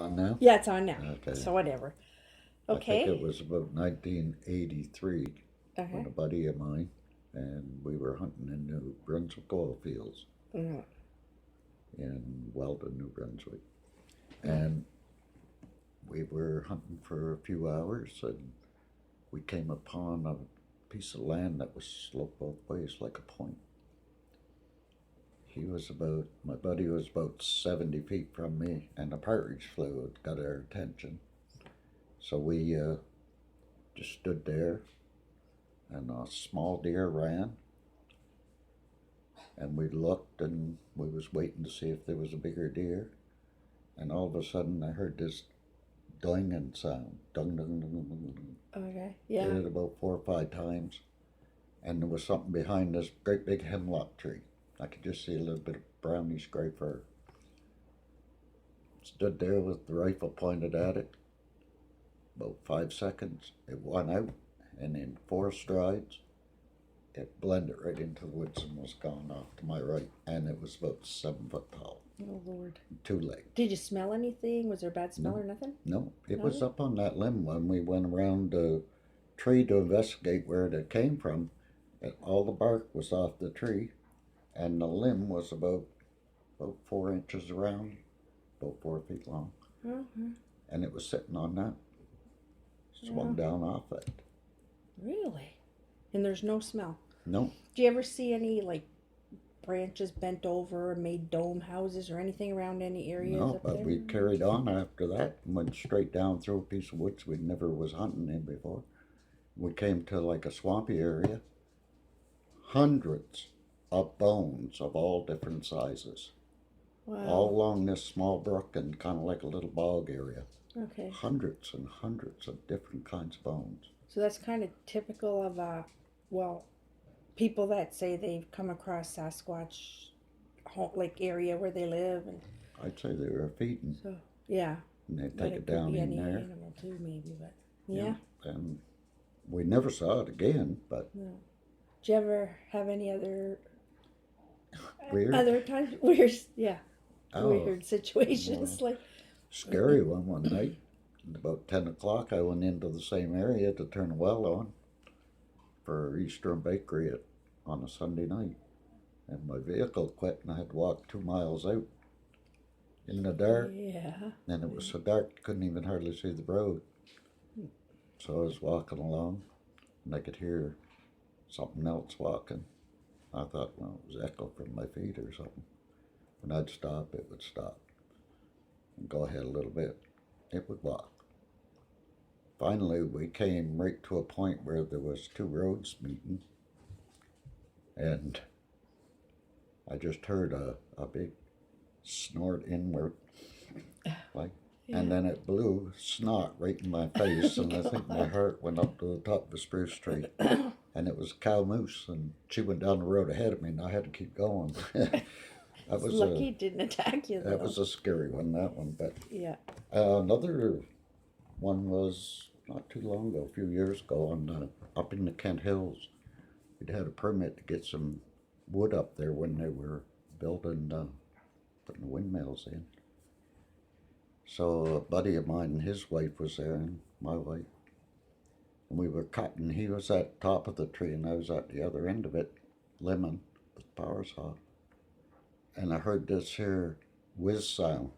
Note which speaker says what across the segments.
Speaker 1: on now?
Speaker 2: Yeah, it's on now.
Speaker 1: Okay.
Speaker 2: So whatever.
Speaker 1: I think
Speaker 2: Okay.
Speaker 1: it was about 1983 when
Speaker 2: Okay.
Speaker 1: a buddy of mine and we were hunting in New Brunswick oil fields
Speaker 2: Mm-hmm.
Speaker 1: in Weldon, New Brunswick. And we were hunting for a few hours and we came upon a piece of land that was sloped both ways like a point. My buddy was about 70 feet from me, and a partridge flew. It got our attention. So we just stood there, and a small deer ran, and we looked, and we was waiting to see if there was a bigger deer. And all of a sudden, I heard this dinging sound. Dung, dung, dung, dung, dung, dung.
Speaker 2: Okay. Yeah.
Speaker 1: Did it about 4 or 5 times, and there was something behind this great big hemlock tree. I could just see a little bit of brownish gray fur. Stood there with the rifle pointed at it. About 5 seconds, it went out, and in 4 strides, it blended right into the woods and was gone off to my right. And it was about 7 foot tall.
Speaker 2: Oh Lord.
Speaker 1: 2 legs.
Speaker 2: Did you smell anything? Was there a bad smell
Speaker 1: No.
Speaker 2: or nothing?
Speaker 1: No, it
Speaker 2: No?
Speaker 1: was up on that limb when we went around the tree to investigate where it came from. And all the bark was off the tree, and the limb was about 4 inches around, about 4 feet long,
Speaker 2: Mm-hmm.
Speaker 1: and it was sitting on that, swung down off it.
Speaker 2: Really? And there's no smell.
Speaker 1: No,
Speaker 2: Do you ever see any like branches bent over and made dome houses or anything around any areas
Speaker 1: no,
Speaker 2: up
Speaker 1: but
Speaker 2: there?
Speaker 1: we carried on after that and went straight down through a piece of woods we never was hunting in before. We came to like a swampy area, hundreds of bones of all different sizes,
Speaker 2: Wow.
Speaker 1: all along this small brook and kind of like a little bog area.
Speaker 2: Okay.
Speaker 1: Hundreds and hundreds of different kinds of bones.
Speaker 2: So that's kind of typical of people that say they've come across Sasquatch like area where they live, and
Speaker 1: I'd say they were feeding,
Speaker 2: so yeah.
Speaker 1: and they'd
Speaker 2: But
Speaker 1: take
Speaker 2: it
Speaker 1: it
Speaker 2: could
Speaker 1: down
Speaker 2: be
Speaker 1: in
Speaker 2: any
Speaker 1: there.
Speaker 2: animal too, maybe. But yeah.
Speaker 1: And we never saw it again, but
Speaker 2: No. Did you ever have any other
Speaker 1: weird.
Speaker 2: times weird? Yeah.
Speaker 1: Oh,
Speaker 2: Weird situations like.
Speaker 1: scary one night. About 10 o'clock, I went into the same area to turn the well on for Eastern Bakery on a Sunday night. And my vehicle quit, and I had to walk 2 miles out in the dark.
Speaker 2: Yeah.
Speaker 1: And it was so dark, you couldn't even hardly see the road. So I was walking along, and I could hear something else walking. I thought, well, it was echo from my feet or something. When I'd stop, it would stop. And go ahead a little bit, it would walk. Finally, we came right to a point where there was 2 roads meeting, and I just heard a big snort inward, like, and then it blew snot right in my face, and I think my heart went up to the top of the spruce tree, and it was a cow moose, and she went down the road ahead of me, and I had to keep going. That was
Speaker 2: Lucky it didn't attack you though.
Speaker 1: That was a scary one, that one. But
Speaker 2: yeah.
Speaker 1: Another one was not too long ago, a few years ago, up in the Kent Hills. We'd had a permit to get some wood up there when they were building, putting the windmills in. So a buddy of mine and his wife was there, and my wife. And we were cutting. He was at the top of the tree, and I was at the other end of it, limbing with the power saw. And I heard this here whiz sound,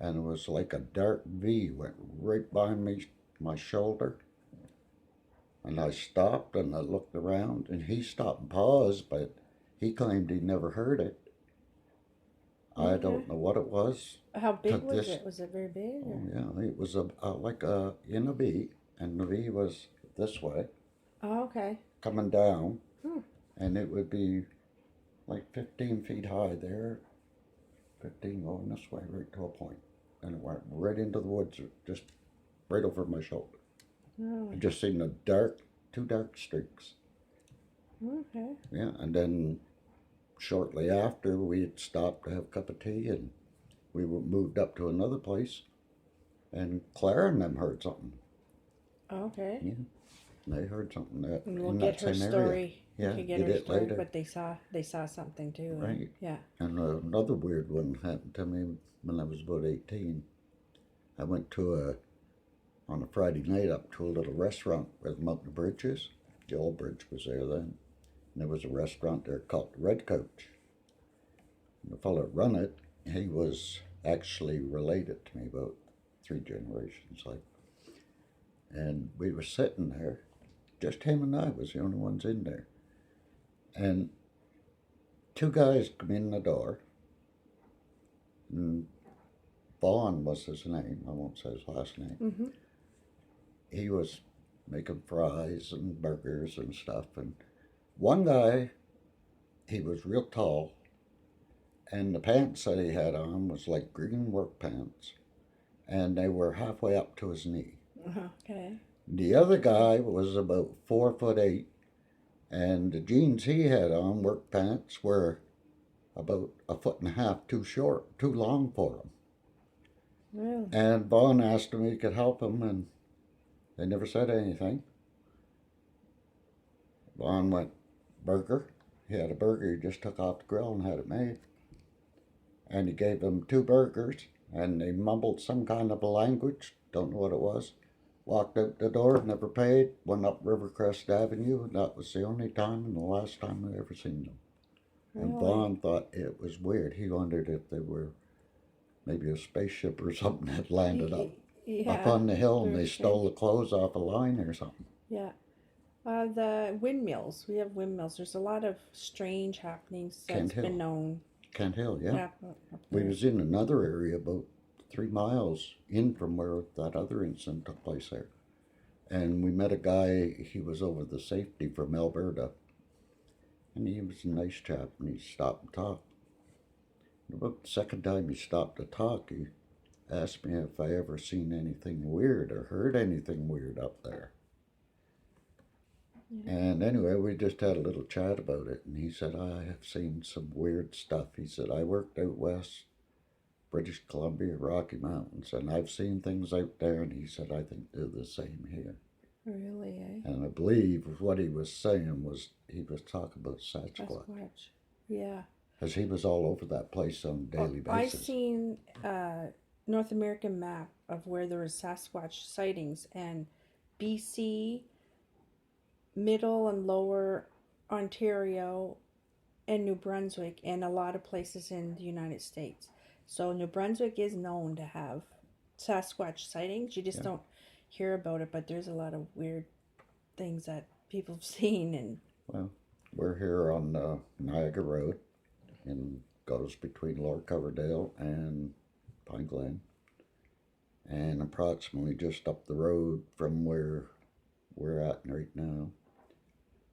Speaker 1: and it was like a dark V went right behind me, my shoulder. And I stopped and I looked around, and he stopped and paused, but he claimed he never heard it. I don't know what it was.
Speaker 2: How big was it? Was it very big?
Speaker 1: Oh, yeah, it was like in a V, and the V was this way.
Speaker 2: Oh, okay.
Speaker 1: Coming down, and it would be like 15 feet high there, 15 going this way right to a point, and it went right into the woods, just right over my shoulder.
Speaker 2: Oh.
Speaker 1: I just seen two dark streaks.
Speaker 2: Okay.
Speaker 1: Yeah, and then shortly after, we had stopped to have a cup of tea, and we were moved up to another place, and Claire and them heard something.
Speaker 2: Okay.
Speaker 1: Yeah, they heard something
Speaker 2: And we'll
Speaker 1: in
Speaker 2: get
Speaker 1: that
Speaker 2: her
Speaker 1: same
Speaker 2: story.
Speaker 1: area. Yeah,
Speaker 2: we get
Speaker 1: get
Speaker 2: her
Speaker 1: it
Speaker 2: story,
Speaker 1: later.
Speaker 2: but they saw something too.
Speaker 1: Right.
Speaker 2: Yeah.
Speaker 1: And another weird one happened to me when I was about 18. I went on a Friday night up to a little restaurant where the Mountain Bridge is. The old bridge was there then. And there was a restaurant there called the Red Coach. And the fellow that run it, he was actually related to me about 3 generations, like. And we were sitting there, just him and I was the only ones in there. And 2 guys come in the door, and Vaughn was his name, I won't say his last name.
Speaker 2: Mm-hmm.
Speaker 1: He was making fries and burgers and stuff, and one guy, he was real tall, and the pants that he had on was like green work pants, and they were halfway up to his knee.
Speaker 2: Okay.
Speaker 1: The other guy was about 4'8", and the jeans he had on, work pants, were about 1.5 feet too short, too long for him.
Speaker 2: Really?
Speaker 1: And Vaughn asked him if he could help him, and they never said anything. Vaughn went, burger. He had a burger he just took off the grill and had it made. And he gave them 2 burgers, and they mumbled some kind of a language, don't know what it was. Walked out the door, never paid, went up Rivercrest Avenue, and that was the only time and the last time I'd ever seen them.
Speaker 2: Really?
Speaker 1: And Vaughn thought it was weird. He wondered if they were maybe a spaceship or something had landed up on the hill and they stole the clothes off a line or something.
Speaker 2: Yeah. The windmills. We have windmills. There's a lot of strange happenings that's been known.
Speaker 1: Kent Hill, yeah.
Speaker 2: Up
Speaker 1: We
Speaker 2: there.
Speaker 1: was in another area about 3 miles in from where that other incident took place there. And we met a guy, he was over the safety from Alberta. And he was a nice chap, and he stopped and talked. And about the second time he stopped to talk, he asked me if I ever seen anything weird or heard anything weird up there.
Speaker 2: Yeah.
Speaker 1: And anyway, we just had a little chat about it, and he said, I have seen some weird stuff. He said, I worked out west, British Columbia, Rocky Mountains, and I've seen things out there, and he said, I think they're the same here.
Speaker 2: Really, eh?
Speaker 1: And I believe what he was saying was, he was talking about Sasquatch.
Speaker 2: Sasquatch. Yeah.
Speaker 1: Because he was all over that place on a daily basis.
Speaker 2: I've seen North American map of where there was Sasquatch sightings, and BC, Middle and Lower Ontario, and New Brunswick, and a lot of places in the United States. So New Brunswick is known to have Sasquatch sightings. You just don't hear about it, but there's a lot of weird things that people have seen. And
Speaker 1: well, we're here on Niagara Road, and goes between Lower Coverdale and Pine Glen, and approximately just up the road from where we're at right now,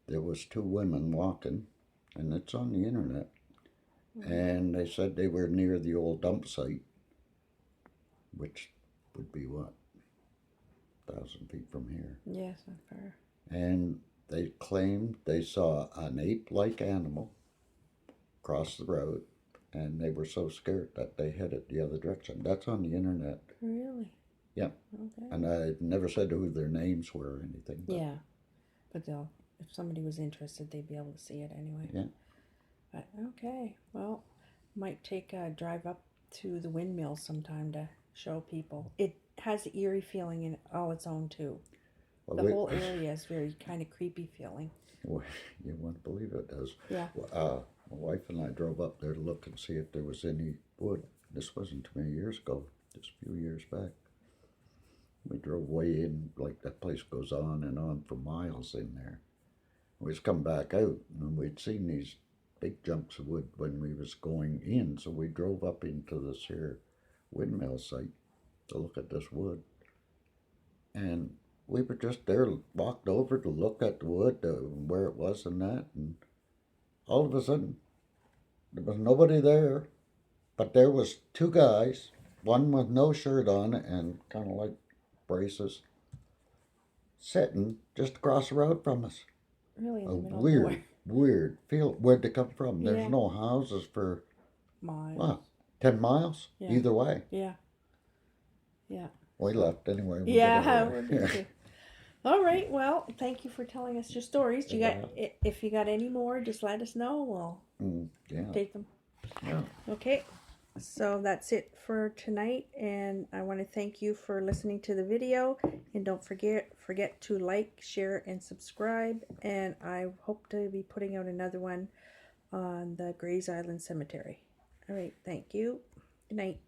Speaker 1: there was 2 women walking, and it's on the internet, and they said they were near the old dump site, which would be what, 1,000 feet from here.
Speaker 2: yes, not far.
Speaker 1: And they claimed they saw an ape-like animal cross the road, and they were so scared that they headed the other direction. That's on the internet.
Speaker 2: Really?
Speaker 1: Yeah.
Speaker 2: Okay.
Speaker 1: And I never said who their names were or anything. But
Speaker 2: Yeah, but they'll, if somebody was interested, they'd be able to see it anyway.
Speaker 1: Yeah.
Speaker 2: But okay, well, might take a drive up to the windmill sometime to show people. It has an eerie feeling in all its own too.
Speaker 1: Well,
Speaker 2: The whole area is very kind of creepy feeling.
Speaker 1: Well, you wouldn't believe it does.
Speaker 2: Yeah.
Speaker 1: My wife and I drove up there to look and see if there was any wood. This wasn't too many years ago, just a few years back. We drove way in, like that place goes on and on for miles in there. We was come back out, and we'd seen these big chunks of wood when we was going in, so we drove up into this here windmill site to look at this wood. And we were just there, walked over to look at the wood, where it was and that, and all of a sudden, there was nobody there, but there was 2 guys, one with no shirt on and kind of like braces, sitting just across the road from us.
Speaker 2: Really in
Speaker 1: A
Speaker 2: the middle of
Speaker 1: weird,
Speaker 2: nowhere.
Speaker 1: weird feel. Where'd they come from? There's
Speaker 2: Yeah.
Speaker 1: no houses for,
Speaker 2: Miles.
Speaker 1: what, 10 miles?
Speaker 2: Yeah.
Speaker 1: Either way.
Speaker 2: Yeah. Yeah.
Speaker 1: We left anyway. We
Speaker 2: Yeah,
Speaker 1: got
Speaker 2: we're
Speaker 1: over
Speaker 2: good
Speaker 1: there.
Speaker 2: too. All right. Well, thank you for telling us your stories. You got, if you got any more, just let us know. We'll
Speaker 1: Yeah.
Speaker 2: take them.
Speaker 1: Yeah.
Speaker 2: Okay. So that's it for tonight, and I want to thank you for listening to the video, and don't forget to like, share, and subscribe, and I hope to be putting out another one on the Grays Island Cemetery. All right, thank you. Good night.